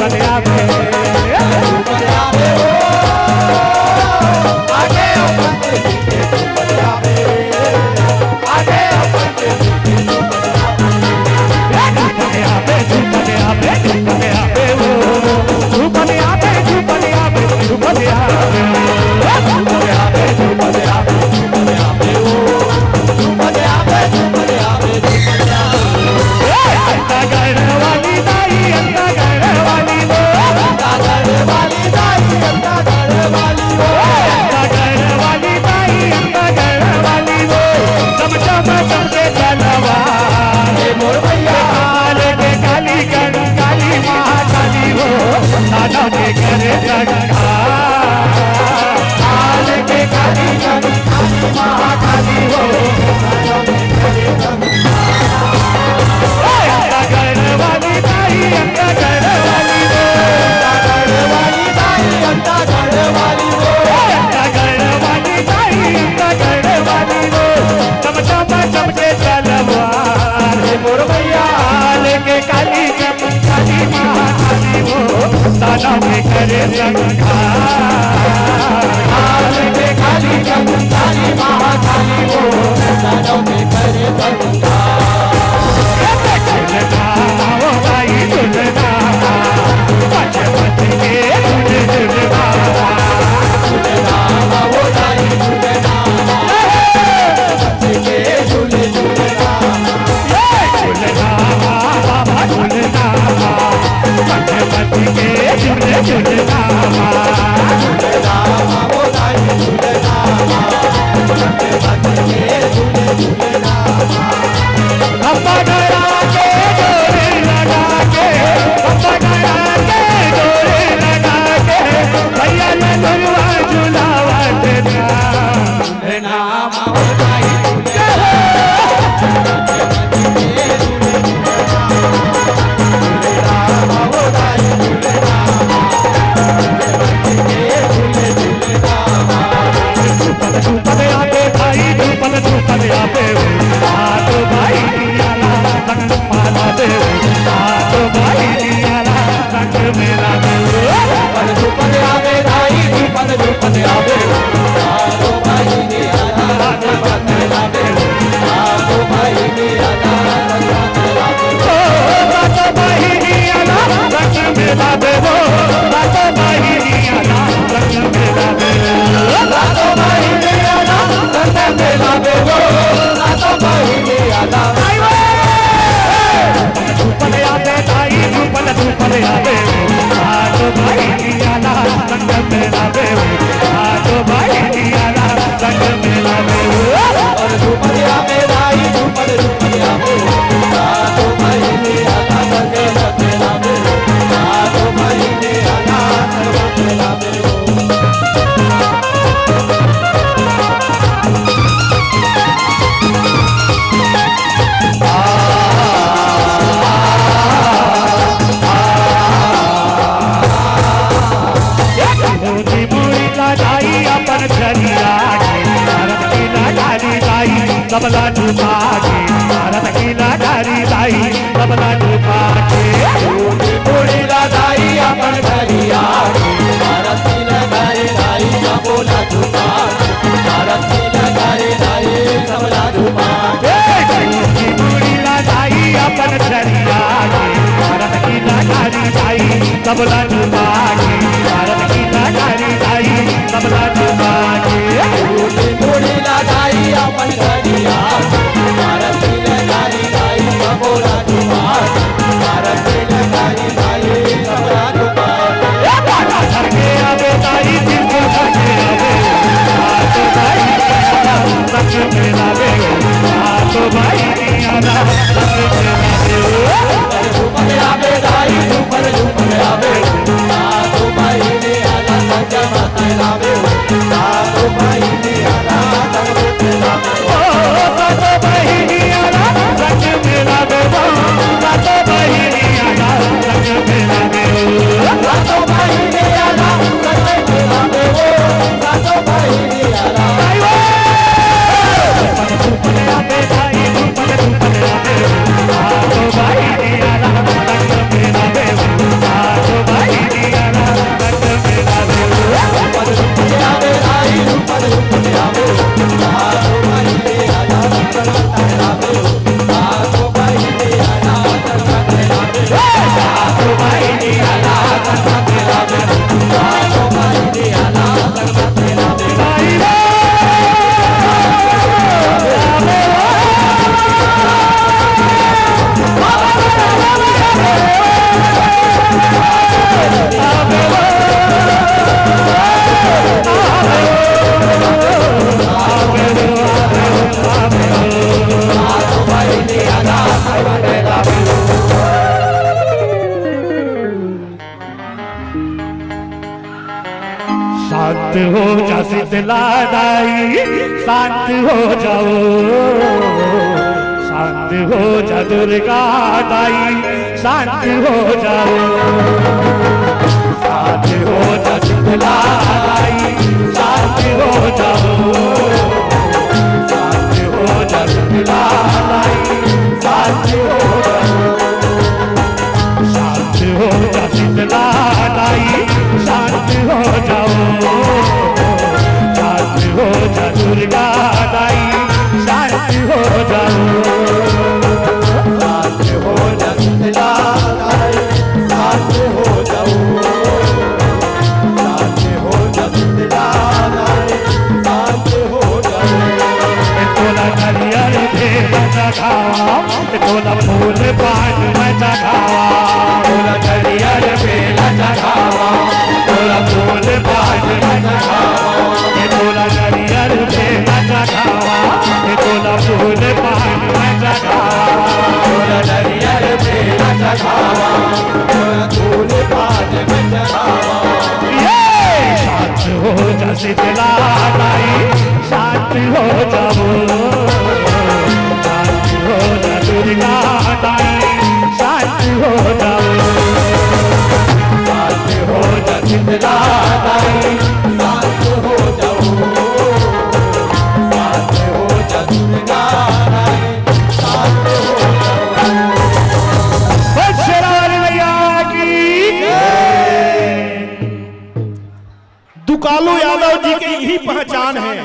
झूपले आवे झूपले आवे हो आगे पंडित जी के झूपले आवे आगे पंडित जी के झूपले आवे झूपले आवे झूपले आवे वो झूपले आवे झूपले आवे झूपले आवे झूपले आवे झूपले आवे झूपले आवे हो झूपले आवे झूपले आवे झूपले आवे अंता गढ़वाली दाई अंता गढ़वाली वो अंता गढ़वाली दाई अंता गढ़वाली वो अंता गढ़वाली दाई अंता गढ़वाली वो चम चम चमके जलवा मोर भैया के काली गण काली महाकाली वो दादा के करे गंगा काल के काली गण काली महाकाली हो अंता गढ़वाली दाई अंता गढ़वाली वो गढ़वाली दाई अंता गढ़वाली हो अंता गढ़वाली दाई अंता गढ़वाली वो चम चम चमके जलवा मोर भैया के काली गण काली महाकाली वो दादा के करे गंगा काल के काली गण काली महाकाली हो दानव में करे गंगा झूलना ओ भाई झूलना पच पच के झूलना झूलना वो दाई झूलना बच्चे के झूले झूलना झूलना बाबा झूलना पच पच के झूलना झूलना वो दाई झूलना बच्चे के झूले झूलना अम्बा गड़ा के डोरे लगा के अम्बा गड़ा के डोरे लगा के भैया ने झुलवा झुलावा देना झूलना वो दाई झूलना वो दाई झूलना झूपले आवे भाई झूपले आवे हाथ भाई दियाला रंग माला दे हाथ भाई दियाला रंग मेला दे झूपले आवे दाई झूपले आवे आलो भाई ने आला रंग लावे आलो भाई ने आला रंग लावे हाथ भाई दियाला रंग मेला दे हाथ भाई दियाला रंग मेला दे आलो भाई ने आला रंग लावे आलो भाई ने आला झूपले आवे भाई झूपले आवे हाथ भाई दियाला रंग मेला दे हाथ भाई दियाला रंग मेला दे और झूपले आवे दाई झूपले आवे आलो भाई ने आला रंग लावे आलो भाई ने आला रंग लावे मोदी मुड़ी लगाई अपन झरिया भारत की लगारी दाई कबला डूबा के भारत की लगारी दाई कबला डूबा के मोड़ी दाई अपन घरिया भारत की लगाई दाई सबोला झुका भारत की लगाई दाई सबला झुका मोदी मुड़ी लगाई अपन झरिया भारत की लगारी दाई कबला डूबा के भारत की लगारी दाई कबला डूबा के मोड़ी दाई अपन घरिया भारत की लगाई दाई सबोला झुका भारत की लगाई दाई सबला झुका शांत हो जा शीतला दाई, शांत हो जाओ, शांत हो जा दुर्गा दाई, शांत हो जाओ, शांत हो जा शीतला दाई, शांत हो जाओ, शांत हो जा शीतला दाई, शांत हो जाओ, शांत हो जा शीतला दाई, शांत हो जाओ, शांत हो जा दुर्गा दाई, शांत हो जाओ, शांत हो जा शीतला दाई, शांत हो जाओ, शांत हो जा शीतला दाई, शांत हो जाओ। तोला नारियल भेल चढ़ावा, तोला फूल पान में चढ़ावा, तोला नारियल भेल चढ़ावा, तोला फूल पान में चढ़ावा, तोला नारियल भेल चढ़ावा, तोला फूल पान में चढ़ावा, तोला नारियल भेल चढ़ावा, तोला फूल पान में चढ़ावा। शांत हो जा शीतला दाई, शांत हो जाओ, शांत हो जा दुर्गा दाई, शांत हो जाओ, शांत हो जा शीतला दाई, शांत हो जाओ, शांत हो जा दुर्गा दाई, शांत हो जाओ। बजरंग मैया की जय। दुकालू यादव जी की यही पहचान है,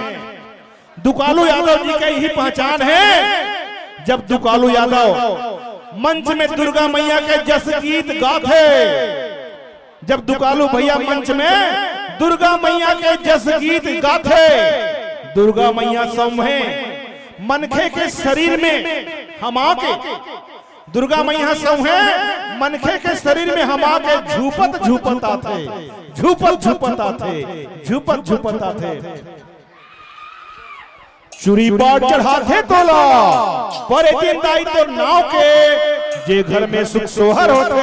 दुकालू यादव जी की यही पहचान है। जब दुकालू यादव मंच में दुर्गा मैया के जस गीत गाते, जब दुकालू भैया मंच में दुर्गा मैया के जस गीत गाते, दुर्गा मैया सौम्हे मनखे के शरीर में हम आके, दुर्गा मैया सौम्हे मनखे के शरीर में हम आके झूपत झूपत आते, झूपत झूपत आते, झूपत झूपत आते। चुरी बाट चढ़ाते तोला पर दिन दाई तो नाव के, जे घर में सुख सोहर होते,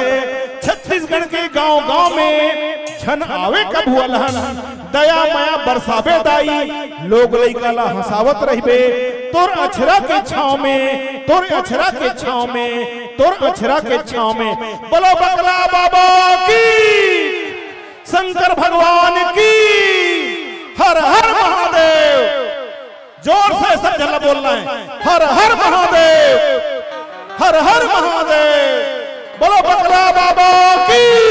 छत्तीसगढ़ के गांव गांव में छन आवे कब अलहन, दया माया बरसावे दाई, लोग लइकाला हंसावत रहिबे तोर अछरा के छाव में, तोर अछरा के छाव में, तोर अछरा के छाव में। बोलो बकला बाबा की, शंकर भगवान की, हर हर महादेव। जोर से सब जला बोलना है, हर हर महादेव, हर हर महादेव। बोलो बकला बाबा की।